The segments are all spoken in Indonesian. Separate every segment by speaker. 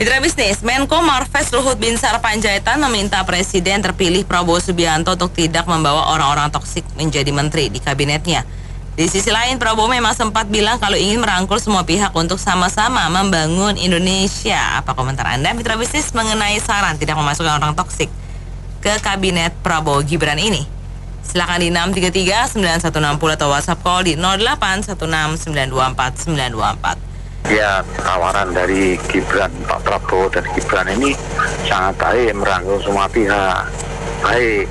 Speaker 1: Mitra bisnis, Menko Marves Luhut Binsar Panjaitan meminta Presiden terpilih Prabowo Subianto untuk tidak membawa orang-orang toksik menjadi menteri di kabinetnya. Di sisi lain, Prabowo memang sempat bilang kalau ingin merangkul semua pihak untuk sama-sama membangun Indonesia. Apa komentar Anda, Mitra bisnis, mengenai saran tidak memasukkan orang toksik ke kabinet Prabowo Gibran ini? Silakan di 633-9160 atau WhatsApp call di 0816924924.
Speaker 2: Ya, tawaran dari Gibran, Pak Prabowo dan Gibran ini sangat baik, merangkul semua pihak. Baik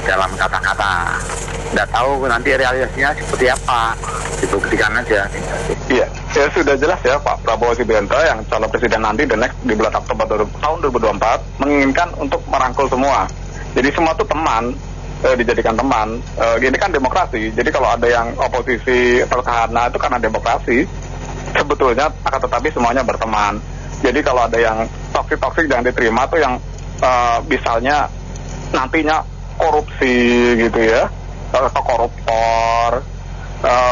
Speaker 2: dalam kata-kata. Nggak tahu nanti realisasinya seperti apa. Dibuktikan aja.
Speaker 3: Iya, ya sudah jelas ya Pak Prabowo Subianto yang calon presiden nanti the next di bulan Oktober tahun 2024 menginginkan untuk merangkul semua. Jadi semua itu teman, dijadikan teman. Ini kan demokrasi. Jadi kalau ada yang oposisi petahana itu karena demokrasi. Sebetulnya akan tetapi semuanya berteman. Jadi kalau ada yang toksik jangan diterima tuh yang misalnya nantinya korupsi gitu ya, atau koruptor,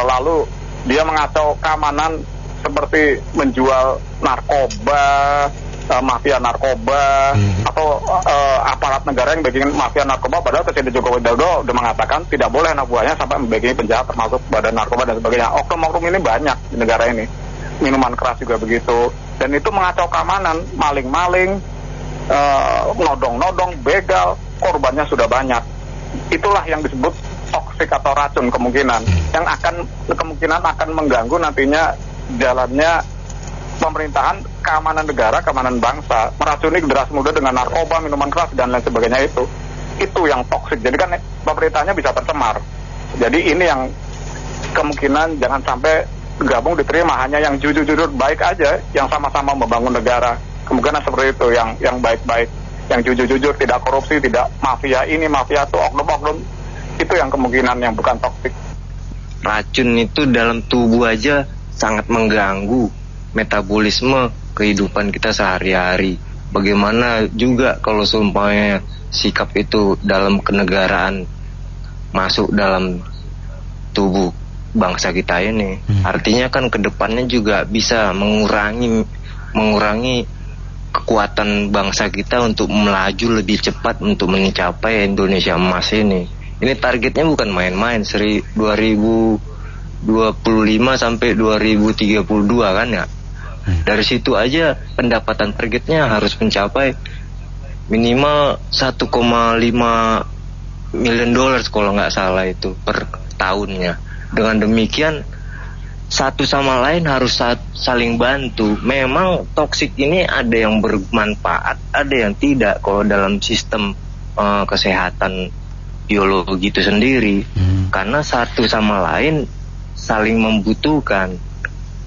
Speaker 3: lalu dia mengacau keamanan seperti menjual narkoba, mafia narkoba, atau aparat negara yang bikin mafia narkoba, padahal Presiden Joko Widodo udah mengatakan tidak boleh anak buahnya sampai membagi penjahat termasuk badan narkoba dan sebagainya. Oknum-oknum ini banyak di negara ini. Minuman keras juga begitu, dan itu mengacau keamanan, maling-maling, nodong-nodong, begal, korbannya sudah banyak. Itulah yang disebut toksik atau racun kemungkinan, yang kemungkinan akan mengganggu nantinya jalannya pemerintahan, keamanan negara, keamanan bangsa, meracuni generasi muda dengan narkoba, minuman keras dan lain sebagainya itu yang toksik. Jadi kan pemerintahnya bisa tercemar. Jadi ini yang kemungkinan jangan sampai gabung diterima, hanya yang jujur-jujur baik aja, yang sama-sama membangun negara. Kemungkinan seperti itu, yang baik-baik, yang jujur-jujur, tidak korupsi, tidak mafia ini, mafia itu, oknum-oknum, itu yang kemungkinan yang bukan toksik.
Speaker 4: Racun itu dalam tubuh aja sangat mengganggu metabolisme kehidupan kita sehari-hari. Bagaimana juga kalau seumpamanya sikap itu dalam kenegaraan masuk dalam tubuh bangsa kita ini, artinya kan kedepannya juga bisa mengurangi kekuatan bangsa kita untuk melaju lebih cepat untuk mencapai Indonesia emas ini. Ini targetnya bukan main-main, 2025 sampai 2032 kan ya. Dari situ aja pendapatan targetnya harus mencapai minimal 1,5 miliar dolar kalau nggak salah itu per tahunnya. Dengan demikian satu sama lain harus saling bantu. Memang toksik ini ada yang bermanfaat, ada yang tidak kalau dalam sistem kesehatan biologi itu sendiri. Karena satu sama lain saling membutuhkan.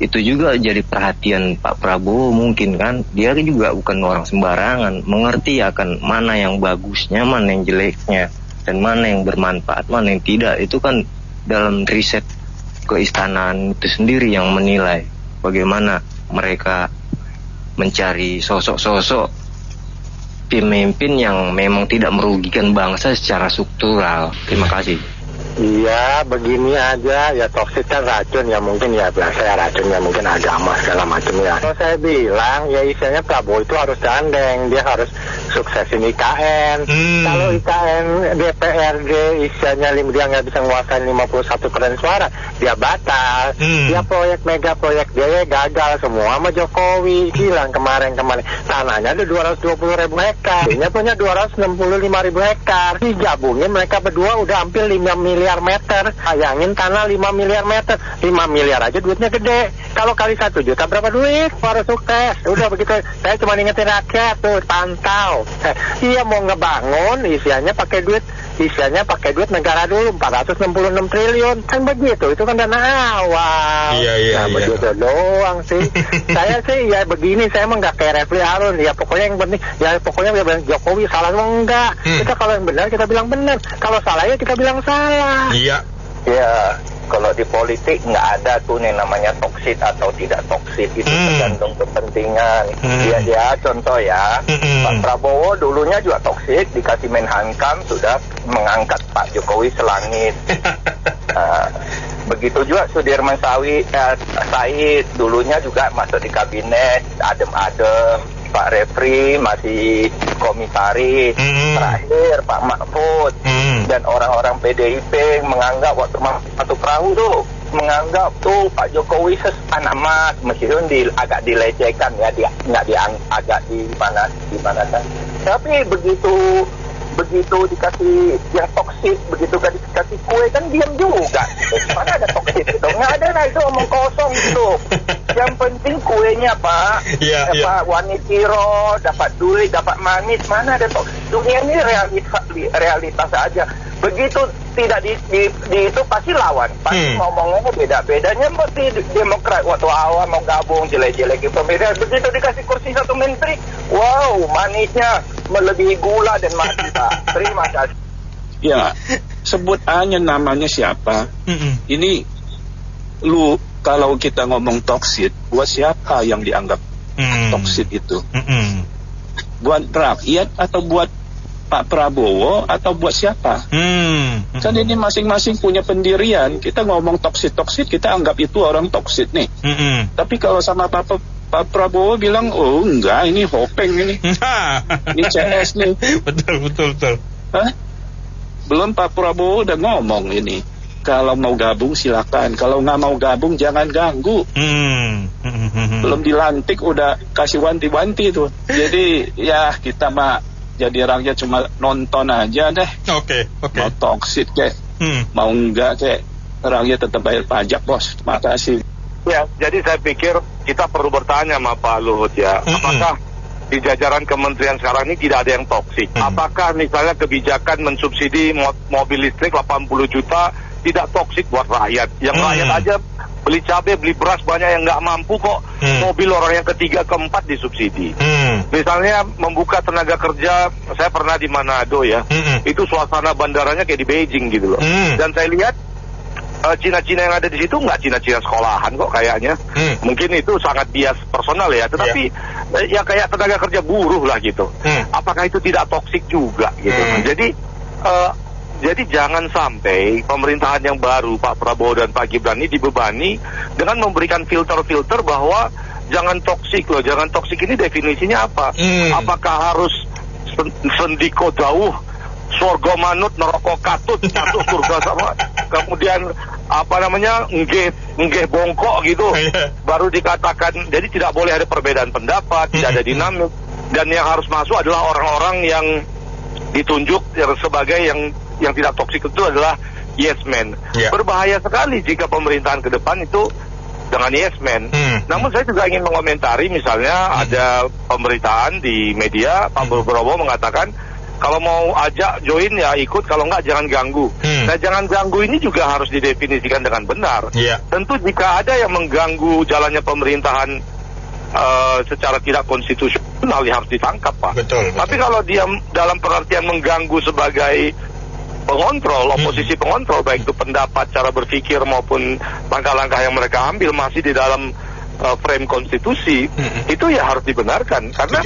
Speaker 4: Itu juga jadi perhatian Pak Prabowo mungkin kan. Dia juga bukan orang sembarangan, mengerti akan mana yang bagusnya, mana yang jeleknya, dan mana yang bermanfaat, mana yang tidak. Itu kan dalam riset keistanaan itu sendiri yang menilai bagaimana mereka mencari sosok-sosok pemimpin yang memang tidak merugikan bangsa secara struktural. Terima kasih.
Speaker 5: Iya, begini aja ya, toksik kan racun ya, mungkin ya biasa ya racunnya mungkin agama segala macam ya. Kalau saya bilang ya isinya Prabowo itu harus gandeng, dia harus suksesin IKN. Kalau IKN DPRD isinya dia nggak bisa menguasai 51% suara, dia batal. Dia proyek mega proyek dia gagal semua sama Jokowi. Hilang kemarin tanahnya ada 220.000 hektar, dia punya 265.000 hektar. Digabungin mereka berdua udah hampir 5 miliar meter. Bayangin tanah 5 miliar meter, 5 miliar aja duitnya gede. Kalau kali 1 juta berapa duit? Harus sukses. Udah begitu. Saya cuma ingetin rakyat tuh, pantau. Iya mau ngebangun isiannya pakai duit negara dulu 466 triliun. Kan begitu. Itu kan dana awal. Iya. Begitu doang sih. Saya sih ya begini, saya emang nggak kayak Refli Harun. Ya pokoknya yang penting, ya pokoknya dia bilang Jokowi salah enggak. Kita kalau yang benar kita bilang benar. Kalau salah ya kita bilang salah.
Speaker 6: Iya.
Speaker 5: Ya, kalau di politik nggak ada tuh nih namanya toksit atau tidak toksit, itu tergantung kepentingan. Ya contoh ya, Pak Prabowo dulunya juga toksit, dikasih Menhankam sudah mengangkat Pak Jokowi selangit. Begitu juga Sudirman Said dulunya juga masuk di kabinet adem-adem, Pak Refri, masih komisaris, terakhir Pak Mahfud, dan orang-orang PDIP menganggap waktu satu perahu tuh, menganggap tuh Pak Jokowi anak mas, meskipun agak dilecehkan ya, agak dipanasan. Tapi begitu dikasih yang toksik, begitu dikasih kue kan diam juga. Mana ada toksik itu? Nggak ada lah, itu omong kosong gitu. Yang penting kuenya Pak, Pak Wanitiro, dapat duit, dapat manis, mana ada toksik? Dunia ini realitas saja. Begitu tidak di itu pasti lawan, pasti ngomongnya beda. Bedanya seperti Demokrat waktu awal mau gabung jelek-jelek perbedaan, begitu dikasih kursi satu menteri, wow, manisnya melebihi gula dan mati Pak. Terima kasih.
Speaker 6: Ya, sebut aja namanya siapa. Ini lu kalau kita ngomong toksit, buat siapa yang dianggap toksit itu? Buat rakyat atau buat Pak Prabowo atau buat siapa? Kan ini masing-masing punya pendirian. Kita ngomong toksit, kita anggap itu orang toksit nih. Tapi kalau sama Pak Prabowo bilang, oh enggak, ini hopeng ini. Ini CS nih.
Speaker 7: Betul.
Speaker 6: Hah? Belum Pak Prabowo udah ngomong ini, kalau mau gabung silakan, kalau nggak mau gabung jangan ganggu. Belum dilantik udah kasih wanti-wanti tuh. Jadi ya kita mah jadi rakyat cuma nonton aja deh.
Speaker 7: Oke.
Speaker 6: Mau toksit kek, mau enggak kek, rakyat tetap bayar pajak bos. Terima kasih.
Speaker 3: Ya, jadi saya pikir kita perlu bertanya sama Pak Luhut ya, apakah di jajaran kementerian sekarang ini tidak ada yang toksik? Apakah misalnya kebijakan mensubsidi mobil listrik 80 juta tidak toksik buat rakyat? Yang rakyat aja beli cabai, beli beras banyak yang nggak mampu kok, mobil orang yang ketiga, keempat disubsidi. Misalnya membuka tenaga kerja, saya pernah di Manado ya, itu suasana bandaranya kayak di Beijing gitu loh. Dan saya lihat Cina-Cina yang ada di situ nggak Cina-Cina sekolahan kok kayaknya. Mungkin itu sangat bias personal ya, tetapi ya kayak tenaga kerja buruh lah gitu. Apakah itu tidak toksik juga gitu? Jadi jangan sampai pemerintahan yang baru Pak Prabowo dan Pak Gibran ini dibebani dengan memberikan filter-filter bahwa jangan toksik loh, jangan toksik ini definisinya apa? Apakah harus sendiko jauh, surga manut, neraka katut, satu surga sama, kemudian nggih bongkok gitu, baru dikatakan. Jadi tidak boleh ada perbedaan pendapat, tidak ada dinamik, dan yang harus masuk adalah orang-orang yang ditunjuk sebagai yang tidak toksik itu adalah yes man. Berbahaya sekali jika pemerintahan ke depan itu dengan yes man. Namun saya juga ingin mengomentari misalnya ada pemberitaan di media Pak Prabowo mengatakan kalau mau ajak join ya ikut, kalau enggak jangan ganggu. Nah, jangan ganggu ini juga harus didefinisikan dengan benar. Tentu jika ada yang mengganggu jalannya pemerintahan secara tidak konstitusional ya harus ditangkap Pak.
Speaker 7: Betul.
Speaker 3: Tapi kalau dia dalam pengertian mengganggu sebagai pengontrol, oposisi pengontrol, baik itu pendapat, cara berpikir maupun langkah-langkah yang mereka ambil masih di dalam frame konstitusi, itu ya harus dibenarkan. Karena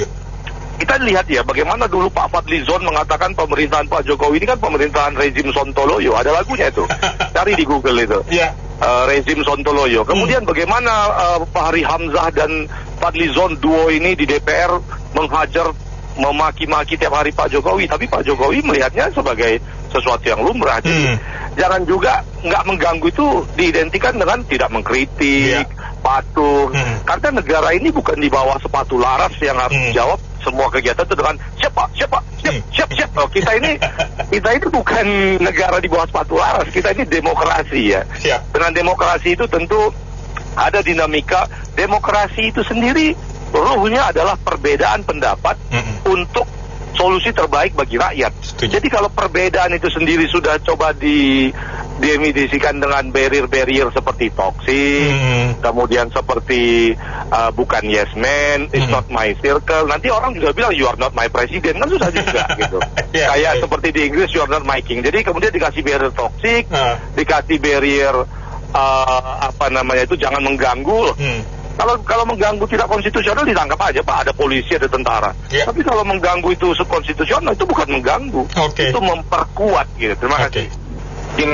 Speaker 3: kita lihat ya bagaimana dulu Pak Fadlizon mengatakan pemerintahan Pak Jokowi ini kan pemerintahan rezim Sontoloyo, ada lagunya itu, cari di Google itu, rezim Sontoloyo. Kemudian bagaimana Fahri Hamzah dan Fadlizon duo ini di DPR menghajar, memaki-maki tiap hari Pak Jokowi, tapi Pak Jokowi melihatnya sebagai sesuatu yang lumrah. Jadi jangan juga nggak mengganggu itu diidentikan dengan tidak mengkritik, patuh. Karena negara ini bukan di bawah sepatu laras yang harus jawab semua kegiatan itu dengan siap. Oh, kita ini bukan negara di bawah sepatu laras, kita ini demokrasi ya. Dengan demokrasi itu tentu ada dinamika. Demokrasi itu sendiri ruhnya adalah perbedaan pendapat untuk solusi terbaik bagi rakyat. Jadi kalau perbedaan itu sendiri sudah coba diemidisikan dengan barrier-barrier seperti toksik, kemudian seperti bukan yes man, it's not my circle, nanti orang juga bilang you are not my president, kan susah juga gitu. Kayak seperti di Inggris you are not my king. Jadi kemudian dikasih barrier toksik, dikasih barrier itu jangan mengganggu. Kalau mengganggu tidak konstitusional ditangkap aja Pak, ada polisi, ada tentara. Tapi kalau mengganggu itu subkonstitusional itu bukan mengganggu, itu memperkuat gitu. Terima kasih.
Speaker 2: Mungkin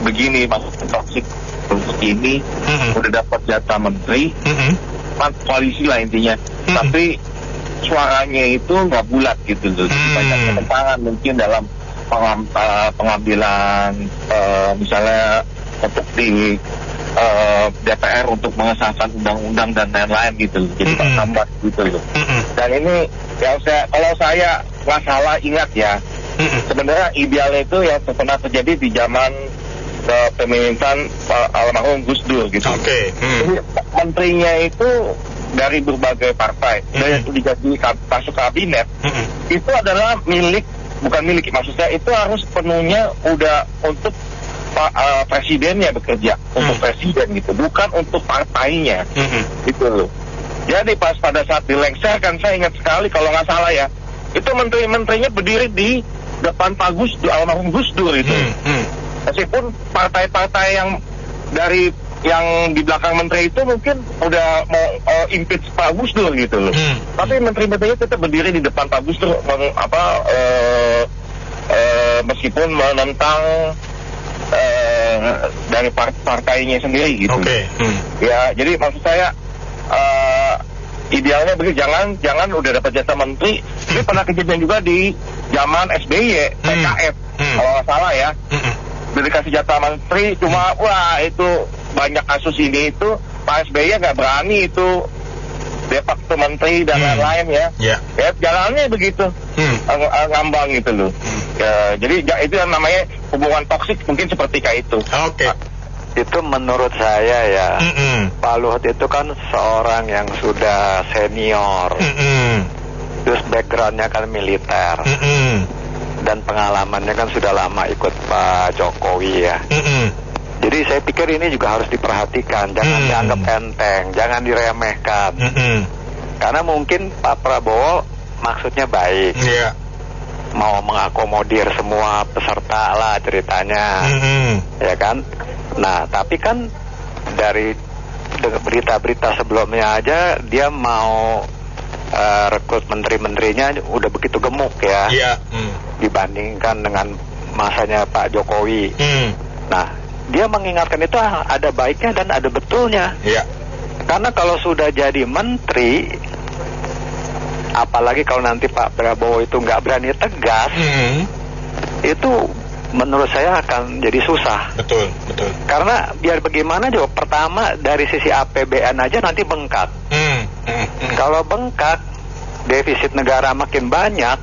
Speaker 2: begini Pak, toksik untuk ini udah dapat jatah menteri, koalisi lah intinya. Tapi
Speaker 7: suaranya itu nggak bulat gitu loh. Banyak ketentangan mungkin dalam pengambilan misalnya untuk di DPR untuk mengesahkan undang-undang dan lain-lain gitu loh. Jadi terhambat gitu loh. Dan ini kalau saya nggak salah ingat ya, sebenarnya idealnya itu yang pernah terjadi di zaman pemerintahan almarhum Gus Dur gitu. Jadi menterinya itu dari berbagai partai, dan itu dijadi masuk kabinet, itu adalah bukan milik, maksudnya itu harus penuhnya udah untuk presidennya bekerja, untuk presiden gitu, bukan untuk partainya, gitu loh. Jadi pada saat dilengserkan, saya ingat sekali kalau nggak salah ya, itu menteri-menterinya berdiri di depan Pak Gus Dur, almarhum Gus Dur itu. Meskipun partai-partai yang di belakang menteri itu mungkin udah mau impeach Pak Gus Dur gitu loh. Tapi menteri-menterinya tetap berdiri di depan Pak Gus Dur meskipun menentang dari partainya sendiri gitu. Ya, jadi maksud saya idealnya begitu, jangan udah dapat jatah menteri. Ini pernah kejadian juga di zaman SBY, PKF kalau nggak salah ya. Dikasih jatah menteri, cuma wah itu banyak kasus ini itu Pak SBY nggak berani itu de facto menteri dan lain-lain ya. Ya jalannya begitu, ngambang gitu loh. Ya, jadi itu yang namanya hubungan toksik, mungkin seperti kayak itu.
Speaker 5: Itu menurut saya ya, Pak Luhut itu kan seorang yang sudah senior, terus backgroundnya kan militer, dan pengalamannya kan sudah lama ikut Pak Jokowi ya. Jadi saya pikir ini juga harus diperhatikan, jangan dianggap enteng, jangan diremehkan. Karena mungkin Pak Prabowo maksudnya baik, mau mengakomodir semua peserta lah ceritanya, ya kan. Nah tapi kan dari berita-berita sebelumnya aja dia mau rekrut menteri-menterinya udah begitu gemuk ya, dibandingkan dengan masanya Pak Jokowi. Nah, dia mengingatkan itu ada baiknya dan ada betulnya. Karena kalau sudah jadi menteri, apalagi kalau nanti Pak Prabowo itu nggak berani tegas, itu menurut saya akan jadi susah. Betul. Karena biar bagaimana juga, pertama dari sisi APBN aja nanti bengkak. Kalau bengkak, defisit negara makin banyak,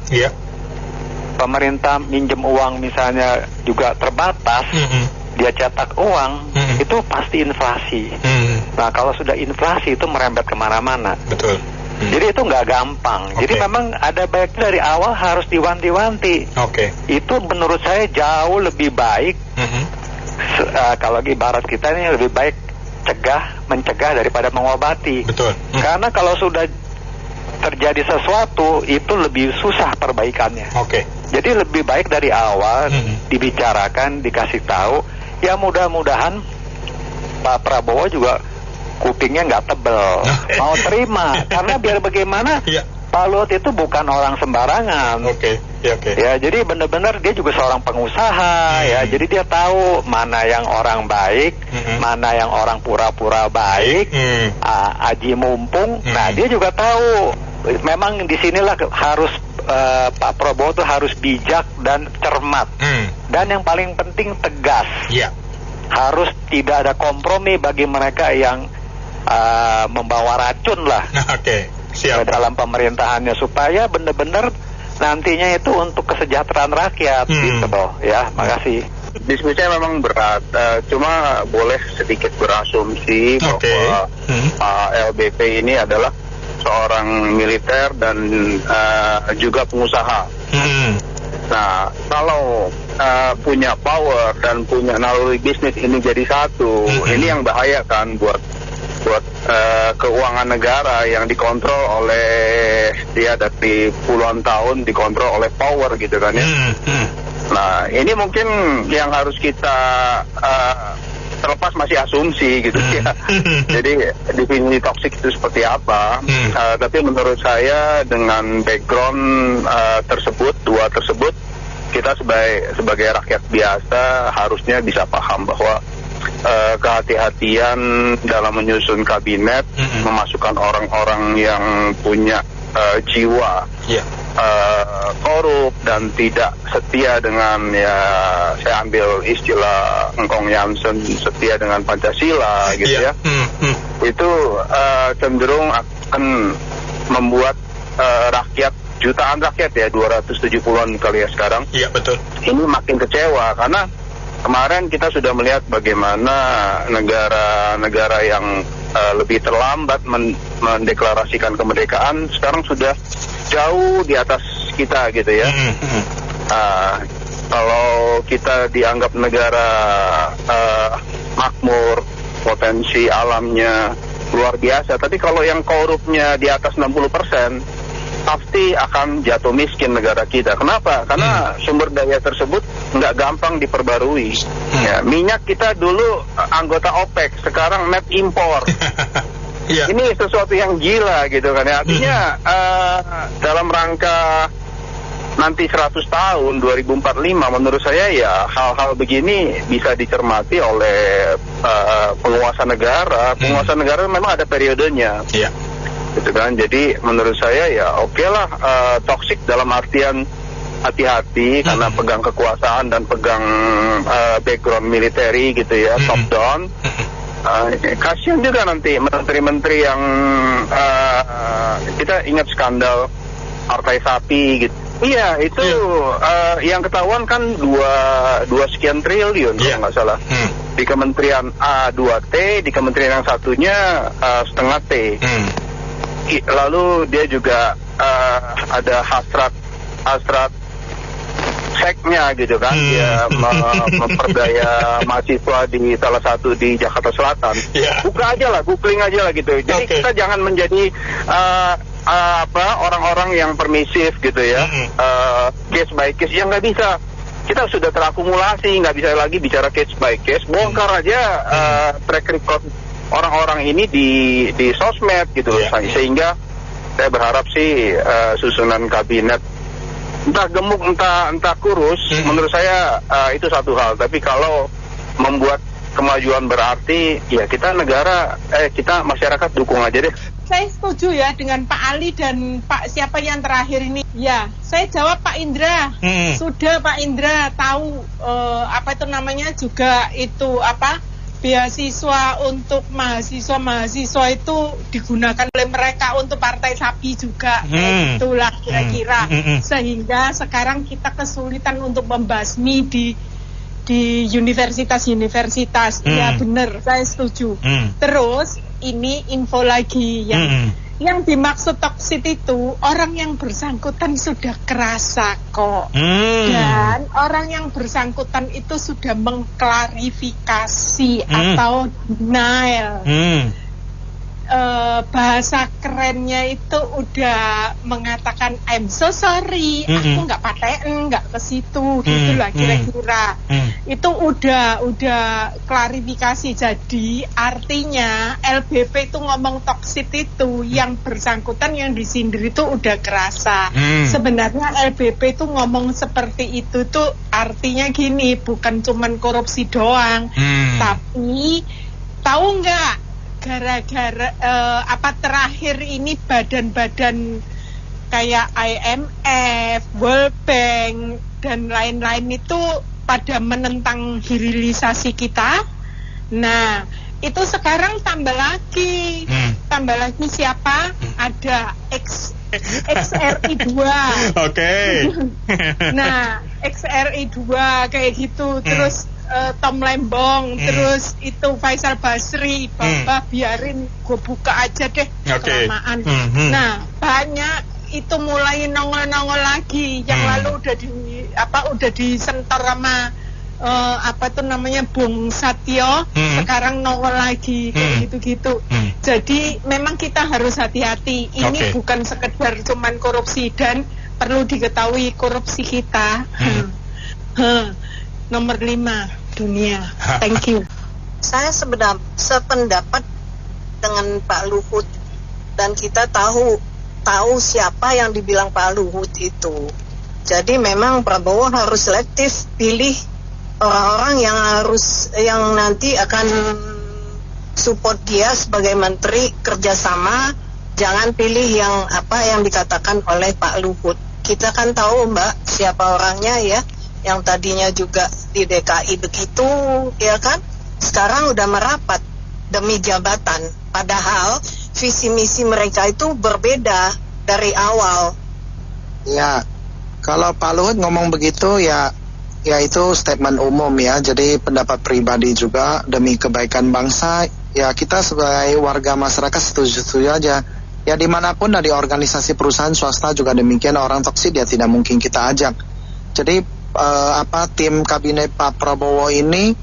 Speaker 5: pemerintah minjem uang misalnya juga terbatas, dia cetak uang, itu pasti inflasi. Nah kalau sudah inflasi itu merembet kemana-mana. Jadi itu nggak gampang. Jadi memang ada baiknya dari awal harus diwanti-wanti. Itu menurut saya jauh lebih baik. Kalau ibarat kita ini lebih baik mencegah daripada mengobati. Karena kalau sudah terjadi sesuatu itu lebih susah perbaikannya. Jadi lebih baik dari awal dibicarakan, dikasih tahu. Ya mudah-mudahan Pak Prabowo juga kupingnya nggak tebel, mau terima. Karena biar bagaimana Pak Luhut itu bukan orang sembarangan. Ya, jadi benar-benar dia juga seorang pengusaha ya. Jadi dia tahu mana yang orang baik, mana yang orang pura-pura baik, aji mumpung. Nah, dia juga tahu. Memang disinilah harus Pak Prabowo itu harus bijak dan cermat. Dan yang paling penting tegas. Harus tidak ada kompromi bagi mereka yang membawa racun lah dalam pemerintahannya, supaya benar-benar nantinya itu untuk kesejahteraan rakyat gitu loh ya. Makasih.
Speaker 3: Diskusinya memang berat, cuma boleh sedikit berasumsi bahwa LBP ini adalah seorang militer dan juga pengusaha. Nah, kalau punya power dan punya naluri bisnis ini jadi satu, ini yang bahaya kan buat keuangan negara yang dikontrol oleh dia dari puluhan tahun, dikontrol oleh power gitu kan ya. Nah, ini mungkin yang harus kita terlepas masih asumsi gitu ya. Jadi definisi toksik itu seperti apa? Tapi menurut saya dengan background dua tersebut, kita sebagai rakyat biasa harusnya bisa paham bahwa kehati-hatian dalam menyusun kabinet, memasukkan orang-orang yang punya
Speaker 2: jiwa korup dan tidak setia dengan, ya saya ambil istilah Engkong Jansen, setia dengan Pancasila gitu ya. Itu cenderung akan membuat rakyat, jutaan rakyat ya, 270-an kali ya sekarang.
Speaker 8: Iya, betul.
Speaker 2: Ini makin kecewa karena kemarin kita sudah melihat bagaimana negara-negara yang lebih terlambat mendeklarasikan kemerdekaan sekarang sudah jauh di atas kita gitu ya. Kalau kita dianggap negara makmur, potensi alamnya luar biasa, tapi kalau yang korupnya di atas 60%, pasti akan jatuh miskin negara kita. Kenapa? Karena sumber daya tersebut nggak gampang diperbarui. Ya, minyak kita dulu anggota OPEC, sekarang net impor. Ini sesuatu yang gila gitu kan ya. Artinya dalam rangka nanti 100 tahun 2045 menurut saya ya hal-hal begini bisa dicermati oleh penguasa negara. Penguasa negara memang ada periodenya. Gitu kan. Jadi menurut saya ya oke lah, toksik dalam artian hati-hati karena pegang kekuasaan dan pegang background military gitu ya, top down. Kasian juga nanti menteri-menteri yang kita ingat skandal partai sapi gitu. Iya, itu yang ketahuan kan 2 sekian triliun kalau nggak salah. Di kementerian A 2T, di kementerian yang satunya setengah T. Lalu dia juga ada hasrat seknya gitu kan, dia memperdaya mahasiswa di salah satu di Jakarta Selatan. Buka aja lah, googling aja lah gitu. Jadi kita jangan menjadi orang-orang yang permisif gitu ya, case by case yang nggak bisa. Kita sudah terakumulasi, nggak bisa lagi bicara case by case. Bongkar aja track record orang-orang ini di sosmed gitu. Sehingga saya berharap sih susunan kabinet entah gemuk entah kurus, menurut saya itu satu hal. Tapi kalau membuat kemajuan berarti, ya kita masyarakat dukung aja deh.
Speaker 9: Saya setuju ya dengan Pak Ali dan Pak siapa yang terakhir ini. Ya, saya jawab Pak Indra. Sudah Pak Indra tahu juga itu beasiswa untuk mahasiswa itu digunakan oleh mereka untuk partai sapi juga. Itulah kira-kira. Sehingga sekarang kita kesulitan untuk membasmi di universitas-universitas. Ya benar, saya setuju. Terus ini info lagi yang dimaksud toksit itu orang yang bersangkutan sudah kerasa kok. Dan orang yang bersangkutan itu sudah mengklarifikasi atau denial. Bahasa kerennya itu udah mengatakan I'm so sorry, aku nggak paten, nggak ke situ, gitulah kira-kira. Itu udah klarifikasi. Jadi artinya LBP itu ngomong toksit itu yang bersangkutan yang disindir itu udah kerasa. Sebenarnya LBP itu ngomong seperti itu tuh artinya gini, bukan cuman korupsi doang, tapi tahu nggak? Gara-gara terakhir ini badan-badan kayak IMF, World Bank dan lain-lain itu pada menentang hilirisasi kita. Nah, itu sekarang tambah lagi siapa? Ada XRI 2. Nah, XRI 2 kayak gitu. Terus Tom Lembong, terus itu Faisal Basri, Bapak biarin gue buka aja deh kelamaan. Nah, banyak itu mulai nongol-nongol lagi. Yang lalu udah disentor sama Bung Satyo, sekarang nongol lagi kayak gitu-gitu. Jadi memang kita harus hati-hati. Ini bukan sekedar cuman korupsi, dan perlu diketahui korupsi kita. Nomor 5 dunia. Thank you.
Speaker 10: Saya sependapat dengan Pak Luhut, dan kita tahu siapa yang dibilang Pak Luhut itu. Jadi memang Prabowo harus selektif pilih orang-orang yang nanti akan support dia sebagai menteri kerjasama. Jangan pilih yang dikatakan oleh Pak Luhut. Kita kan tahu Mbak siapa orangnya ya, yang tadinya juga di DKI begitu, ya kan? Sekarang udah merapat demi jabatan. Padahal visi misi mereka itu berbeda dari awal.
Speaker 8: Ya, kalau Pak Luhut ngomong begitu ya itu statement umum ya. Jadi pendapat pribadi juga demi kebaikan bangsa. Ya kita sebagai warga masyarakat setuju-setuju aja. Ya dimanapun dari organisasi perusahaan swasta juga demikian, orang toksik ya tidak mungkin kita ajak. Jadi tim kabinet Pak Prabowo ini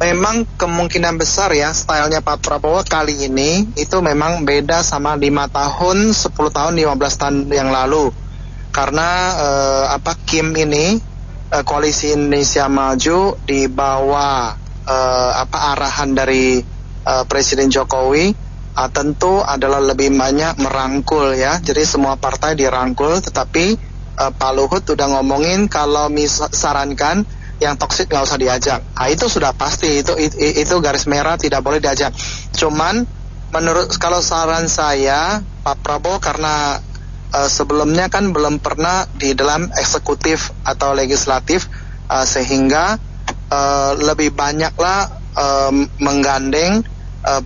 Speaker 8: memang kemungkinan besar ya stylenya Pak Prabowo kali ini itu memang beda sama 5 tahun, 10 tahun, 15 tahun yang lalu. Karena Kim ini Koalisi Indonesia Maju di bawah arahan dari Presiden Jokowi tentu adalah lebih banyak merangkul ya. Jadi semua partai dirangkul, tetapi Pak Luhut udah ngomongin kalau sarankan yang toksik nggak usah diajak. Itu sudah pasti, itu garis merah, tidak boleh diajak. Cuman kalau saran saya Pak Prabowo karena sebelumnya kan belum pernah di dalam eksekutif atau legislatif sehingga lebih banyaklah menggandeng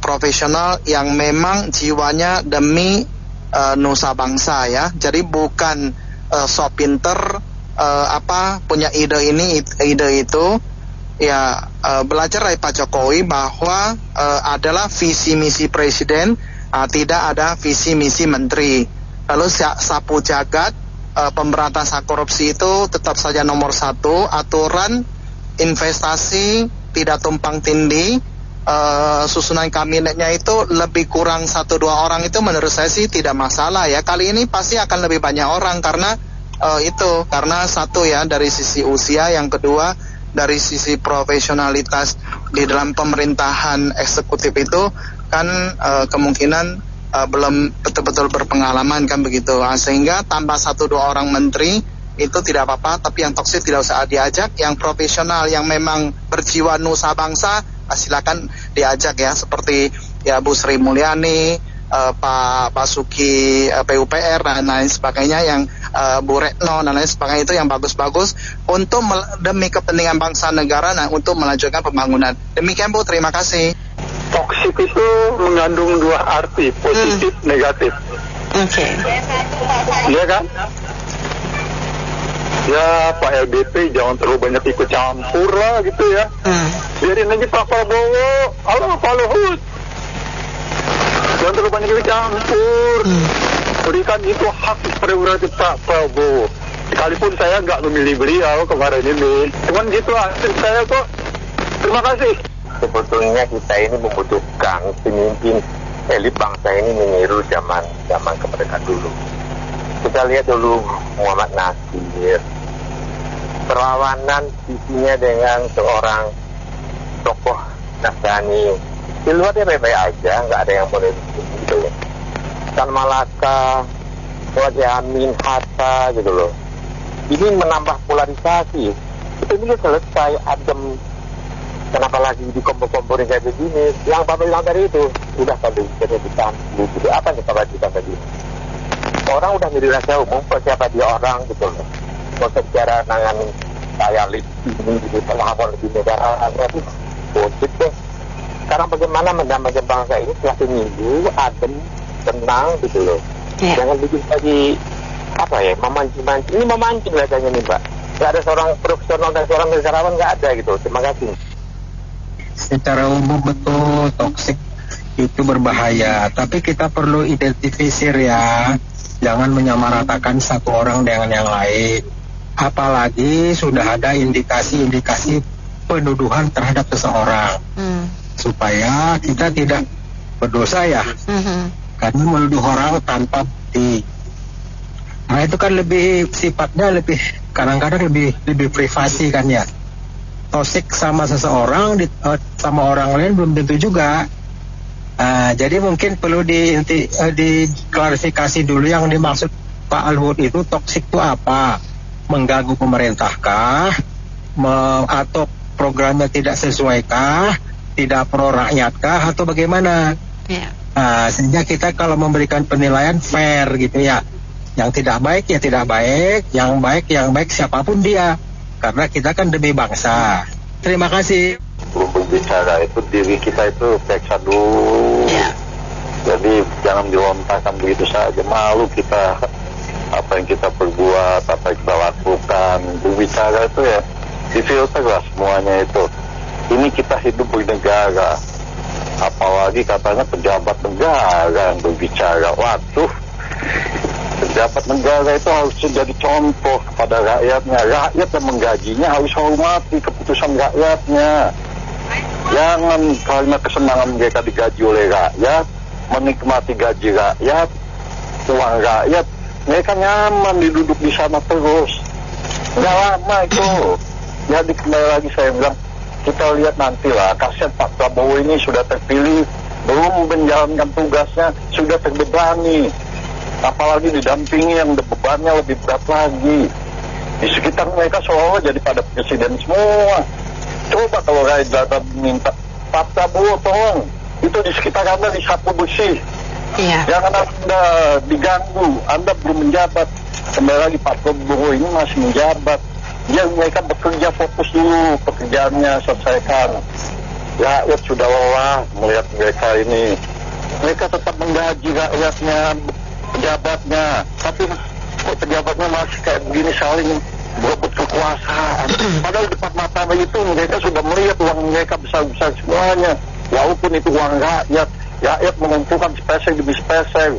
Speaker 8: profesional yang memang jiwanya demi nusa bangsa ya. Jadi bukan sok pinter punya ide ini ide itu ya. Belajar dari Pak Jokowi bahwa adalah visi misi presiden, tidak ada visi misi menteri. Lalu sapu jagat pemberantasan korupsi itu tetap saja nomor 1. Aturan investasi tidak tumpang tindih. Susunan kabinetnya itu lebih kurang 1-2 orang itu menurut saya sih tidak masalah ya. Kali ini pasti akan lebih banyak orang karena karena satu ya dari sisi usia, yang kedua dari sisi profesionalitas di dalam pemerintahan eksekutif itu kan kemungkinan belum betul-betul berpengalaman kan begitu. Sehingga tambah 1-2 orang menteri itu tidak apa-apa, tapi yang toksik tidak usah diajak. Yang profesional yang memang berjiwa nusa bangsa silakan diajak ya, seperti ya Bu Sri Mulyani, Pak Basuki PUPR dan lain sebagainya, yang Bu Retno dan lain sebagainya, itu yang bagus-bagus untuk demi kepentingan bangsa negara dan untuk melanjutkan pembangunan. Demikian Bu, terima kasih.
Speaker 3: Toksik itu mengandung 2 arti, positif, negatif.
Speaker 1: Oke.
Speaker 3: Iya kan? Ya Pak LBP jangan terlalu banyak ikut campur lah gitu ya. Biarin aja Pak Prabowo, Pak Luhut. Jangan terlalu banyak ikut campur. Berikan itu hak prerogatif Pak Prabowo. Sekalipun saya nggak memilih beliau kemarin ini. Cuman gitu hasil saya kok. Terima kasih.
Speaker 7: Sebetulnya kita ini membutuhkan pemimpin elit bangsa ini meniru zaman kemerdekaan dulu. Kita lihat dulu Muhammad Nasir, perlawanan visinya dengan seorang tokoh Nasrani. Di luar dia baik-baik aja, nggak ada yang boleh gitu loh. Tan Malaka, Wajah Amin, Hatta gitu loh. Ini menambah polarisasi. Itu ini selesai, adem. Kenapa lagi dikompor-komporin kayak begini? Yang Bapak bilang tadi itu udah tadi jadi gitu. Apa yang kita baca tadi? Orang udah menjadi rahasia umum siapa dia orang gitu loh. Kalau bicara nanganin kayak ini gitu, pelapor di negara itu positif deh. Sekarang bagaimana mendamaikan bangsa ini setelah seminggu adem, tenang gitu loh. Jangan bikin lagi memancing-mancing. Ini memancing kelihatannya nih Pak. Gak ada seorang profesional dan seorang negarawan, gak ada gitu. Terima kasih.
Speaker 11: Secara umum betul toksik itu berbahaya, tapi kita perlu identifisir ya, jangan menyamaratakan satu orang dengan yang lain. Apalagi sudah ada indikasi-indikasi penuduhan terhadap seseorang, supaya kita tidak berdosa ya, karena menuduh orang tanpa bukti. Nah itu kan lebih sifatnya kadang-kadang lebih privasi kan ya. Toksik sama seseorang sama orang lain belum tentu juga. Jadi mungkin perlu diklarifikasi dulu yang dimaksud Pak Luhut itu toksik itu apa? Mengganggu pemerintahkah? Atau programnya tidak sesuaikah? Tidak pro rakyatkah? Atau bagaimana? Sehingga kita kalau memberikan penilaian fair gitu ya. Yang tidak baik ya tidak baik, yang baik siapapun dia. Karena kita kan demi bangsa. Terima kasih.
Speaker 7: Berbicara itu diri kita itu periksa dulu. Jadi jangan dilontarkan begitu saja. Malu kita apa yang kita perbuat, apa yang kita lakukan. Berbicara itu ya difilter lah semuanya itu. Ini kita hidup bernegara, apalagi katanya pejabat negara yang berbicara. Waduh, pejabat negara itu harus jadi contoh kepada rakyatnya. Rakyat yang menggajinya harus hormati keputusan rakyatnya. Jangan karena kesenangan mereka digaji oleh rakyat, menikmati gaji rakyat, uang rakyat, mereka nyaman duduk di sana terus. Nggak lama itu. Jadi kembali lagi saya bilang, kita lihat nantilah, kasihan Pak Prabowo ini sudah terpilih, belum menjalankan tugasnya, sudah terbebani. Apalagi didampingi yang bebannya lebih berat lagi. Di sekitar mereka seolah jadi pada presiden semua. Coba kalau rakyat datang minta, Pak Prabowo tolong, itu di sekitar Anda disapu bersih. Jangan Anda diganggu, Anda belum menjabat. Kembali lagi Pak Prabowo ini masih menjabat. Ya mereka bekerja, fokus dulu pekerjaannya, selesaikan. Rakyat sudah lelah melihat mereka ini. Mereka tetap menggaji rakyatnya, pejabatnya. Tapi kok pejabatnya masih kayak begini saling berebut kekuasaan. Padahal depan mata itu mereka sudah melihat uang mereka besar-besar semuanya. Walaupun itu uang rakyat, rakyat mengumpulkan spesial demi spesial.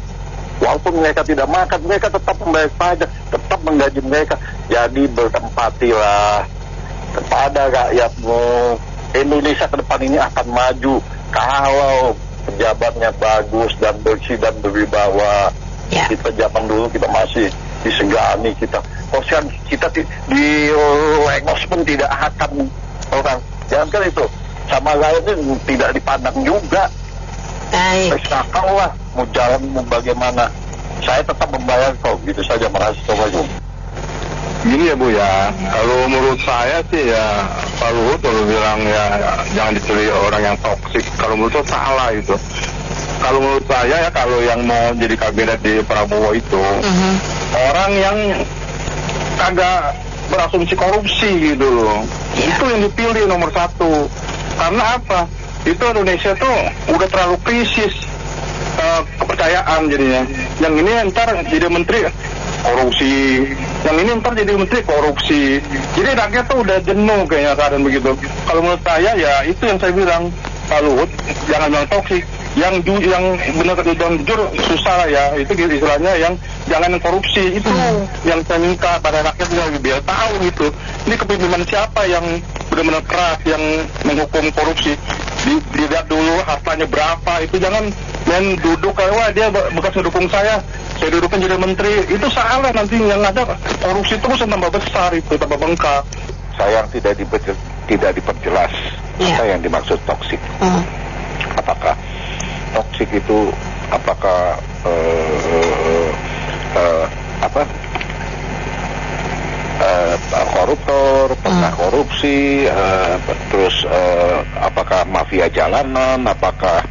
Speaker 7: Walaupun mereka tidak makan, mereka tetap membayar pajak, tetap menggaji mereka. Jadi berempatilah kepada rakyatmu. Indonesia ke depan ini akan maju kalau pejabatnya bagus dan bersih dan berwibawa. Kita zaman dulu kita masih disegani kita. Kosian kita di lengos pun tidak akan orang. Jangan itu sama rakyatnya tidak dipandang juga. Terserah lah mau jalan mau bagaimana. Saya tetap membayar kok, gitu saja. Makasih Sobat.
Speaker 3: Gini ya Bu ya, kalau menurut saya sih ya Pak Luhut kalau bilang ya jangan dipilih orang yang toksik, kalau menurut saya salah itu. Kalau menurut saya ya kalau yang mau jadi kabinet di Prabowo itu orang yang kagak berasumsi korupsi gitu loh. Itu yang dipilih nomor satu. Karena apa? Itu Indonesia tuh udah terlalu krisis kepercayaan jadinya. Yang ini ntar jadi menteri korupsi, yang ini ntar jadi menteri korupsi. Jadi rakyat tuh udah jenuh kayaknya keadaan begitu. Kalau menurut saya ya itu yang saya bilang, Pak Luhut jangan bilang toksik. Yang benar dan jujur susah lah ya. Itu istilahnya yang jangan korupsi. Itu yang saya minta pada rakyatnya biar tahu gitu. Ini kepemimpinan siapa yang benar-benar keras yang menghukum korupsi. Dilihat dulu hartanya berapa. Itu jangan main duduk kayak wah dia bekas mendukung saya dudukin jadi menteri. Itu salah, nanti yang ada korupsi terus yang tambah besar, itu tambah bengkak.
Speaker 7: Sayang tidak diperjelas apa yang dimaksud toksik. Apakah toksik itu apakah koruptor, pernah korupsi, terus apakah mafia jalanan, apakah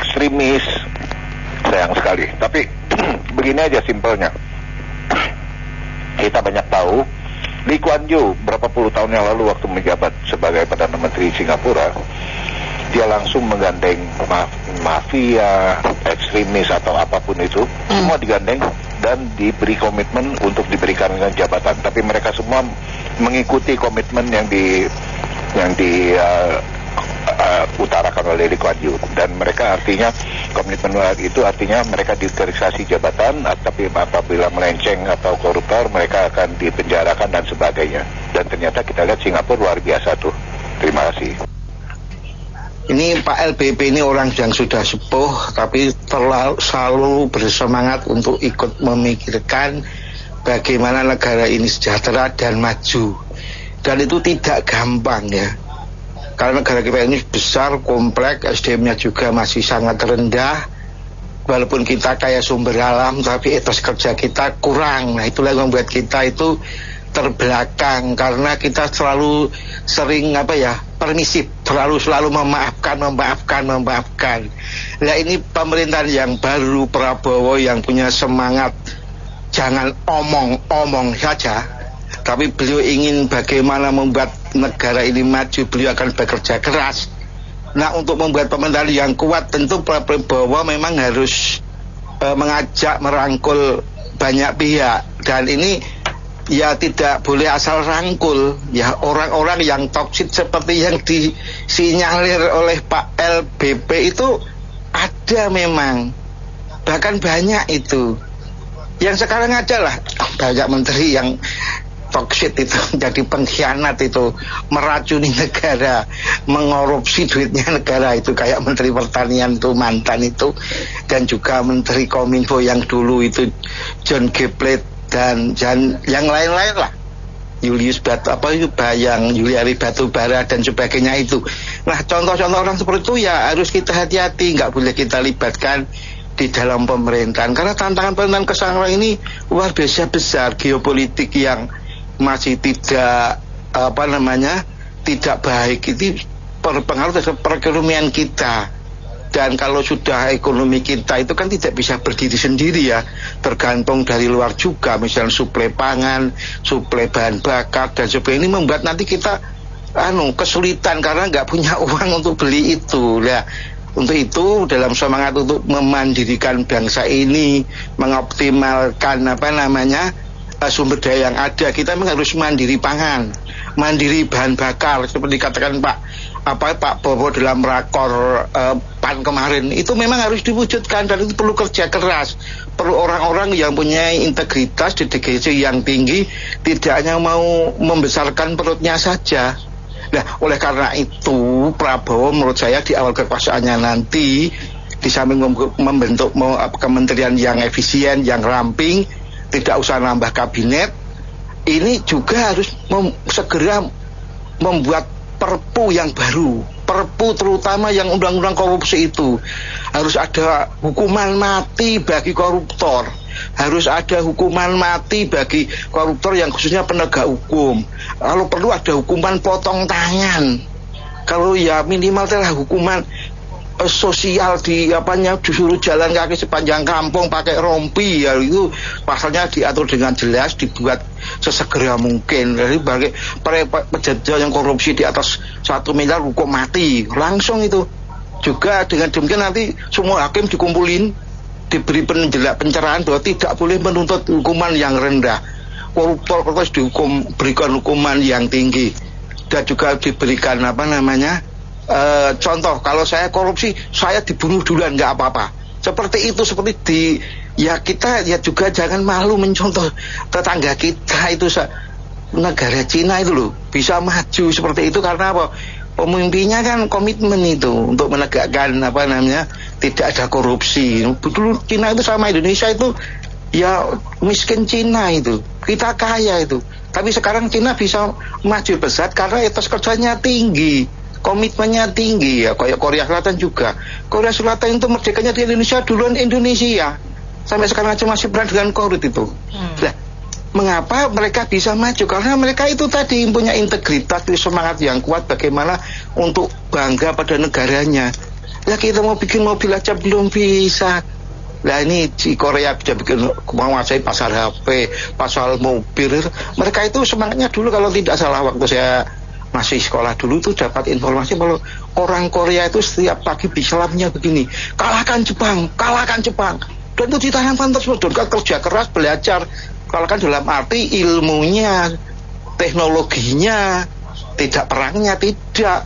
Speaker 7: ekstremis. Sayang sekali. Tapi begini aja simpelnya. Kita banyak tahu Lee Kuan Yew berapa puluh tahun yang lalu waktu menjabat sebagai Perdana Menteri Singapura, dia langsung menggandeng mafia, ekstremis atau apapun itu, semua digandeng dan diberi komitmen untuk diberikan jabatan. Tapi mereka semua mengikuti komitmen yang utarakan oleh Lee Kuan Yew, dan mereka artinya komitmen itu artinya mereka dikriminalisasi jabatan, tapi apabila melenceng atau koruptor mereka akan dipenjarakan dan sebagainya. Dan ternyata kita lihat Singapura luar biasa tuh. Terima kasih.
Speaker 8: Ini Pak LBP ini orang yang sudah sepuh, tapi selalu bersemangat untuk ikut memikirkan bagaimana negara ini sejahtera dan maju. Dan itu tidak gampang ya. Karena negara kita ini besar, kompleks, SDM-nya juga masih sangat rendah. Walaupun kita kaya sumber alam, tapi etos kerja kita kurang. Nah itulah yang membuat kita itu terbelakang. Karena kita selalu sering
Speaker 12: permisif, selalu memaafkan. Nah ini pemerintahan yang baru, Prabowo yang punya semangat jangan omong saja, tapi beliau ingin bagaimana membuat negara ini maju, beliau akan bekerja keras. Nah untuk membuat pemerintahan yang kuat tentu Prabowo memang harus mengajak, merangkul banyak pihak, dan ini ya tidak boleh asal rangkul ya orang-orang yang toksik seperti yang disinyalir oleh Pak LBP itu ada memang, bahkan banyak itu. Yang sekarang adalah banyak menteri yang toksik itu, jadi pengkhianat itu, meracuni negara, mengorupsi duitnya negara itu, kayak Menteri Pertanian itu mantan itu, dan juga Menteri Kominfo yang dulu itu John G. Plate dan yang lain-lain lah, Juliari Batubara dan sebagainya itu. Nah contoh-contoh orang seperti itu ya harus kita hati-hati, nggak boleh kita libatkan di dalam pemerintahan, karena tantangan pemerintahan sekarang ini luar biasa besar, geopolitik yang masih tidak tidak baik, itu berpengaruh terhadap perekonomian kita. Dan kalau sudah ekonomi kita itu kan tidak bisa berdiri sendiri ya, tergantung dari luar juga, misalnya suplai pangan, suplai bahan bakar dan sebagainya. Ini membuat nanti kita kesulitan karena nggak punya uang untuk beli itu. Nah, untuk itu dalam semangat untuk memandirikan bangsa ini, mengoptimalkan sumber daya yang ada, kita memang harus mandiri pangan, mandiri bahan bakar seperti dikatakan Pak Bowo dalam rakor PAN kemarin, itu memang harus diwujudkan, dan itu perlu kerja keras, perlu orang-orang yang punya integritas, dedikasi yang tinggi, tidak hanya mau membesarkan perutnya saja. Nah, oleh karena itu Prabowo menurut saya di awal kekuasaannya nanti, di samping membentuk kementerian yang efisien, yang ramping, tidak usah nambah kabinet, ini juga harus segera membuat perpu yang baru, perpu terutama yang undang-undang korupsi itu. Harus ada hukuman mati bagi koruptor, harus ada hukuman mati bagi koruptor yang khususnya penegak hukum. Kalau perlu ada hukuman potong tangan, kalau ya minimal adalah hukuman sosial, disuruh jalan kaki sepanjang kampung pakai rompi, ya itu pasalnya diatur dengan jelas, dibuat sesegera mungkin. Jadi bagi pejabat yang korupsi di atas 1 miliar hukum mati langsung itu. Juga dengan demikian nanti semua hakim dikumpulin, diberi pencerahan bahwa tidak boleh menuntut hukuman yang rendah, koruptor harus berikan hukuman yang tinggi, dan juga diberikan contoh, kalau saya korupsi, saya dibunuh duluan, nggak apa-apa. Seperti itu, kita juga jangan malu mencontoh tetangga kita itu, negara Cina itu loh, bisa maju seperti itu karena apa? Pemimpinnya kan komitmen itu untuk menegakkan tidak ada korupsi. Dulu Cina itu sama Indonesia itu ya miskin Cina itu, kita kaya itu. Tapi sekarang Cina bisa maju pesat karena etos kerjanya tinggi, komitmennya tinggi ya, kayak Korea Selatan juga. Korea Selatan itu merdekanya di Indonesia duluan Indonesia, sampai sekarang aja masih perang dengan korut itu. Nah, mengapa mereka bisa maju? Karena mereka itu tadi punya integritas, semangat yang kuat bagaimana untuk bangga pada negaranya. Ya kita mau bikin mobil aja belum bisa. Nah ini di Korea bisa bikin, menguasai pasar HP, pasar mobil. Mereka itu semangatnya dulu, kalau tidak salah waktu saya masih sekolah dulu tuh dapat informasi kalau orang Korea itu setiap pagi bisalamnya begini, kalahkan Jepang, dan itu ditanamkan terus, dan kerja keras belajar, kalahkan dalam arti ilmunya, teknologinya, tidak perangnya, tidak.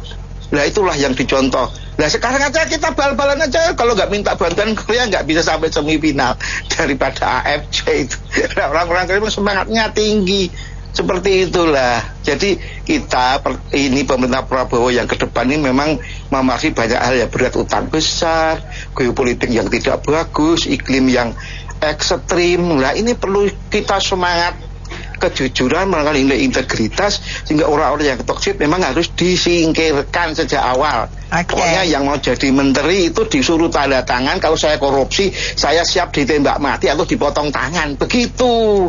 Speaker 12: Nah itulah yang dicontoh. Nah sekarang aja kita bal-balan aja, kalau nggak minta bantuan Korea nggak bisa sampai semifinal daripada AFC itu. Nah, orang-orang Korea semangatnya tinggi. Seperti itulah. Jadi ini pemerintah Prabowo yang ke depan ini memang memasuki banyak hal ya, berat, utang besar, geopolitik yang tidak bagus, iklim yang ekstrim. Nah ini perlu kita semangat kejujuran, mengenai integritas, sehingga orang-orang yang toksik memang harus disingkirkan sejak awal. Pokoknya yang mau jadi menteri itu disuruh tanda tangan, kalau saya korupsi saya siap ditembak mati atau dipotong tangan, begitu.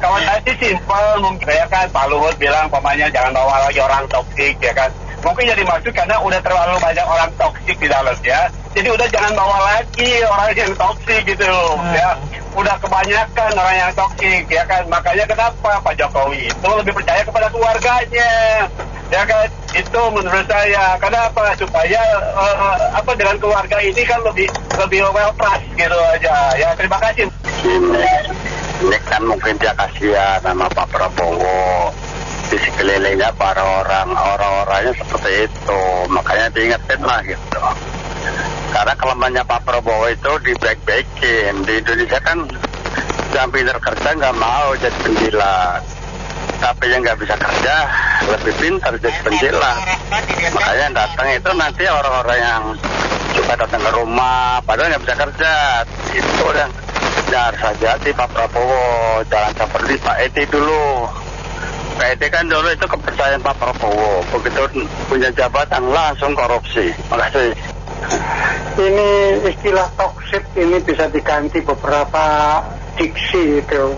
Speaker 7: Kalau saya sih simpel, mungkin saya kan Pak Luhut bilang pokoknya jangan bawa lagi orang toksik ya kan. mungkin jadi maksud karena udah terlalu banyak orang toksik di dalam ya. Jadi udah jangan bawa lagi orang yang toksik gitu ya. Udah kebanyakan orang yang toksik ya kan. Makanya kenapa Pak Jokowi itu lebih percaya kepada keluarganya. Ya kan, itu menurut saya. Kenapa? Supaya dengan keluarga ini kan lebih well trust gitu aja. Ya, terima kasih.
Speaker 2: Ini kan mungkin dia kasihan sama Pak Prabowo. Di sekelilingnya para orang-orangnya seperti itu. Makanya diingetin lah gitu. Karena kelemahannya Pak Prabowo itu di baik-baikin. Di Indonesia kan yang pintar kerja nggak mau jadi penjilat. Tapi yang nggak bisa kerja lebih pintar jadi penjilat. Makanya yang datang itu nanti orang-orang yang suka datang ke rumah padahal nggak bisa kerja. Itu yang harus hati-hati Pak Prabowo. Jangan seperti Pak Edi dulu. Pak Edi kan dulu itu kepercayaan Pak Prabowo. Begitu punya jabatan langsung korupsi. Makasih.
Speaker 13: Ini istilah toksik ini bisa diganti beberapa diksi itu.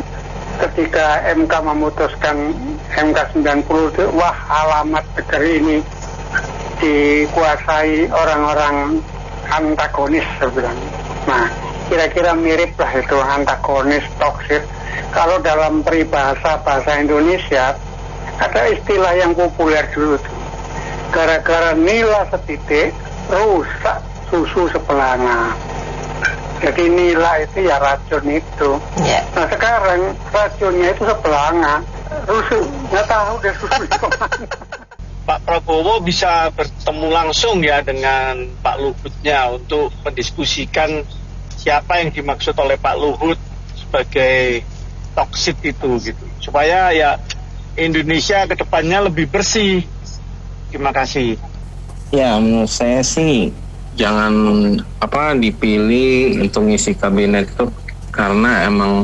Speaker 13: Ketika MK memutuskan MK 90 itu, wah alamat negeri ini dikuasai orang-orang antagonis sebenarnya. Nah, kira-kira mirip lah itu antagonis, toksik. Kalau dalam peribahasa bahasa Indonesia ada istilah yang populer dulu tuh. Gara-gara nila setitik rusak susu sebelanga. Jadi nila itu ya racun itu. Nah sekarang racunnya itu sebelanga. Rusuh, nggak tahu deh susu itu mana.
Speaker 14: Pak Prabowo bisa bertemu langsung ya dengan Pak Luhutnya untuk mendiskusikan siapa yang dimaksud oleh Pak Luhut sebagai toksik itu gitu. Supaya ya Indonesia ke depannya lebih bersih. Terima kasih.
Speaker 15: Ya, menurut saya sih jangan dipilih untuk ngisi kabinet itu karena emang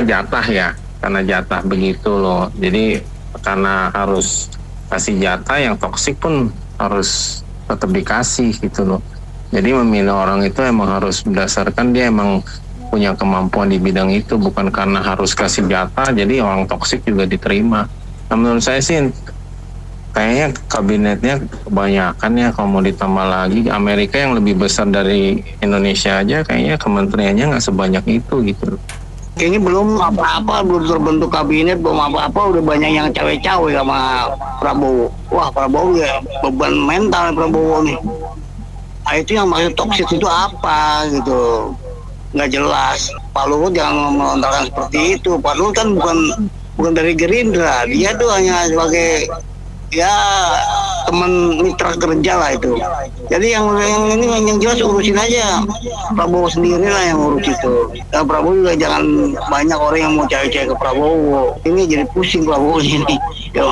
Speaker 15: jatah ya, karena jatah begitu loh. Jadi karena harus kasih jatah, yang toksik pun harus tetap dikasih gitu loh. Jadi memilih orang itu emang harus berdasarkan dia emang punya kemampuan di bidang itu, bukan karena harus kasih jatah jadi orang toksik juga diterima. Nah, menurut saya sih kayaknya kabinetnya kebanyakan ya, kalau mau ditambah lagi Amerika yang lebih besar dari Indonesia aja kayaknya kementeriannya nggak sebanyak itu gitu.
Speaker 16: Ini belum apa-apa, belum terbentuk kabinet, belum apa-apa udah banyak yang cawe-cawe sama Prabowo. Wah Prabowo ya beban mental Prabowo nih. Nah, itu yang maksud toksik itu apa gitu, nggak jelas. Pak Luhut jangan melontarkan seperti itu. Pak Luhut kan bukan dari Gerindra, dia tuh hanya sebagai ya teman mitra kerja lah itu. Jadi yang jelas urusin aja Prabowo sendiri lah yang urus itu. Dan Prabowo juga jangan banyak orang yang mau cari-cari ke Prabowo. Ini jadi pusing Prabowo ini. Ya,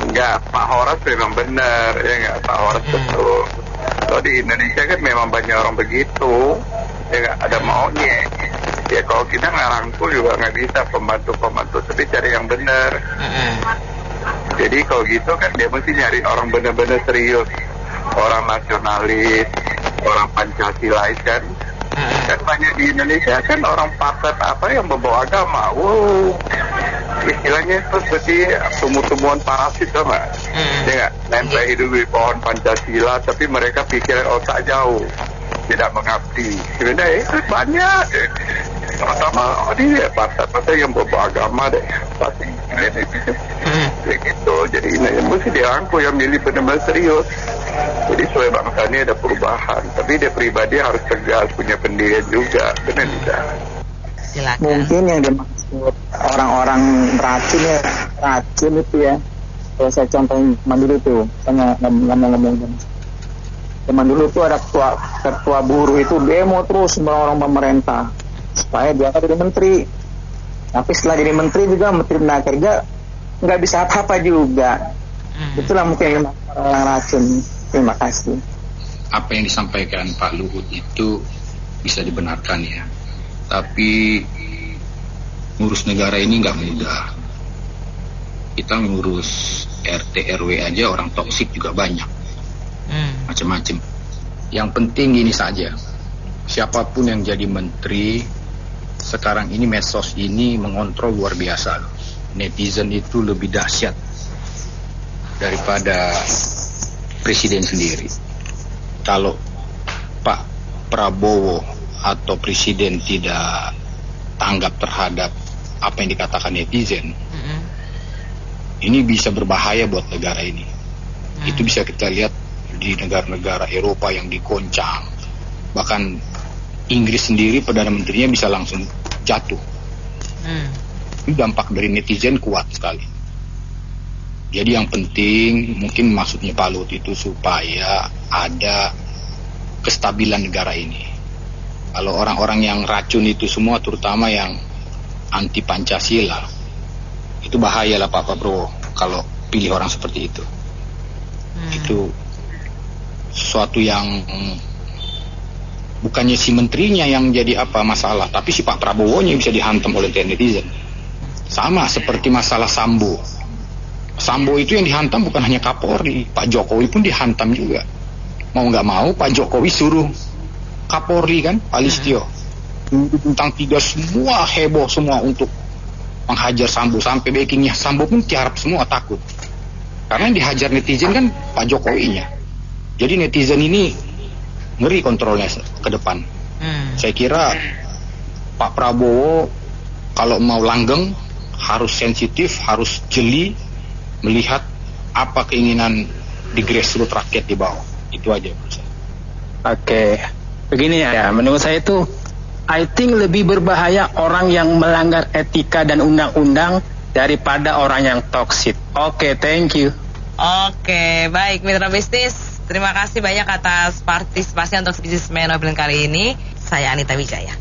Speaker 3: Enggak, Pak Horas memang benar, ya enggak, Pak Horas betul. Kalau di Indonesia kan memang banyak orang begitu, ya enggak ada maunya. Ya kalau kita ngerangkul juga nggak bisa pembantu-pembantu, tapi cari yang benar. Jadi kalau gitu kan dia mesti nyari orang benar-benar serius, orang nasionalis, orang Pancasilais kan. Kan banyak di Indonesia kan orang partai apa yang membawa agama. Wow, istilahnya itu seperti tumbuh-tumbuhan parasit sama. Ya nggak, nempel hidup di pohon Pancasila, tapi mereka pikiran otak jauh, tidak mengabdi. Sebenarnya itu banyak. Terutama dia partai-partai yang membawa agama deh, pasti. Gitu, jadi ini mesti dirangkul yang milih benar-benar serius. Jadi supaya bangsa ini ada perubahan, tapi dia pribadi harus tegas, punya pendirian juga, benar tidak?
Speaker 1: Silakan.
Speaker 17: Mungkin yang dimaksud orang-orang racun itu ya. Kalau saya contohin zaman dulu tuh, saya ngomong zaman dulu tuh ada ketua buruh itu demo terus sama orang pemerintah supaya dia jadi menteri. Tapi setelah jadi menteri juga menteri tenaga kerja nggak bisa apa-apa juga. Itulah mungkin orang racun. Terima kasih.
Speaker 18: Apa yang disampaikan Pak Luhut itu bisa dibenarkan ya. Tapi ngurus negara ini nggak mudah. Kita ngurus RT RW aja orang toksik juga banyak. Macam-macam. Yang penting ini saja. Siapapun yang jadi menteri sekarang ini, medsos ini mengontrol luar biasa. Netizen itu lebih dahsyat. daripada presiden sendiri. Kalau Pak Prabowo atau presiden tidak tanggap terhadap apa yang dikatakan netizen, ini bisa berbahaya buat negara ini. Itu bisa kita lihat di negara-negara Eropa yang digoncang. Bahkan Inggris sendiri Perdana Menterinya bisa langsung jatuh. Ini dampak dari netizen kuat sekali. Jadi yang penting mungkin maksudnya Pak Luhut itu supaya ada kestabilan negara ini. Kalau orang-orang yang racun itu semua, terutama yang anti Pancasila, itu bahaya lah Pak Prabowo kalau pilih orang seperti itu. Itu sesuatu yang bukannya si menterinya yang jadi apa masalah, tapi si Pak Prabowo-nya bisa dihantam oleh netizen. Sama seperti masalah Sambo. Sambo itu yang dihantam bukan hanya Kapolri, Pak Jokowi pun dihantam juga. Mau nggak mau Pak Jokowi suruh Kapolri kan, Pak Listio. Bintang 3 semua heboh semua untuk menghajar Sambo, sampai backingnya Sambo pun tiarap semua takut. Karena yang dihajar netizen kan Pak Jokowinya. Jadi netizen ini ngeri kontrolnya ke depan. Saya kira Pak Prabowo kalau mau langgeng harus sensitif, harus jeli melihat apa keinginan di grassroots rakyat di bawah. Itu aja menurut saya.
Speaker 11: Oke, begini ya, menurut saya itu I think lebih berbahaya orang yang melanggar etika dan undang-undang daripada orang yang toksik. Oke, thank you.
Speaker 1: Oke, baik mitra bisnis. Terima kasih banyak atas partisipasi untuk Businessman Open kali ini. Saya Anita Wijaya.